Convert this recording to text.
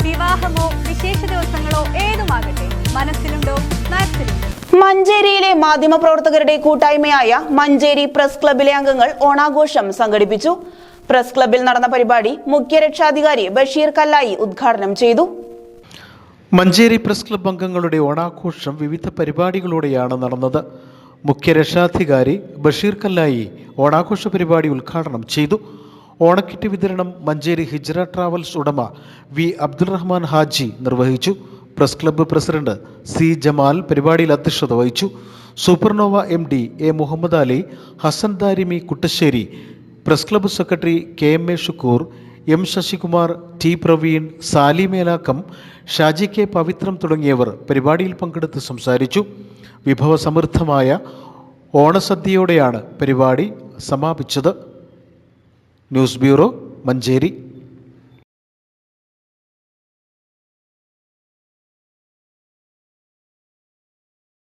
വിവാഹമോ വിശേഷ ദിവസങ്ങളോ ഏതുമാകട്ടെ, മനസ്സിലുണ്ടോ മാത്സിലുണ്ടോ. മഞ്ചേരിയിലെ മാധ്യമപ്രവർത്തകരുടെ കൂട്ടായ്മയായ മഞ്ചേരി പ്രസ് ക്ലബിലെ അംഗങ്ങൾ ഓണാഘോഷം സംഘടിപ്പിച്ചു. പ്രസ് ക്ലബിൽ നടന്ന പരിപാടി മുഖ്യ രക്ഷാധികാരി ബഷീർ കല്ലായി ഉദ്ഘാടനം ചെയ്തു. മഞ്ചേരി പ്രസ് ക്ലബ് അംഗങ്ങളുടെ ഓണാഘോഷം വിവിധ പരിപാടികളോടെയാണ് നടന്നത്. മുഖ്യ രക്ഷാധികാരി ബഷീർ കല്ലായി ഓണാഘോഷ പരിപാടി ഉദ്ഘാടനം ചെയ്തു. ഓണക്കിറ്റ് വിതരണം മഞ്ചേരി ഹിജ്റ ട്രാവൽസ് ഉടമ വി അബ്ദുറഹ്മാൻ ഹാജി നിർവഹിച്ചു. Press club president C Jamal പരിപാടിയിൽ അധ്യക്ഷത വഹിച്ചു. Supernova MD A Muhammad Ali, Hasan Darimi Kuttassery, press club secretary KMA Shukkur, M Sasikumar, T Praveen, Sali Melakkam, Shaji K Pavithram തുടങ്ങിയവർ പരിപാടിയിൽ പങ്കെടുത്ത് സംസാരിച്ചു. വിഭവസമൃദ്ധമായ ഓണസദ്യയോടെയാണ് പരിപാടി സമാപിച്ചത്. News bureau, Manjeri.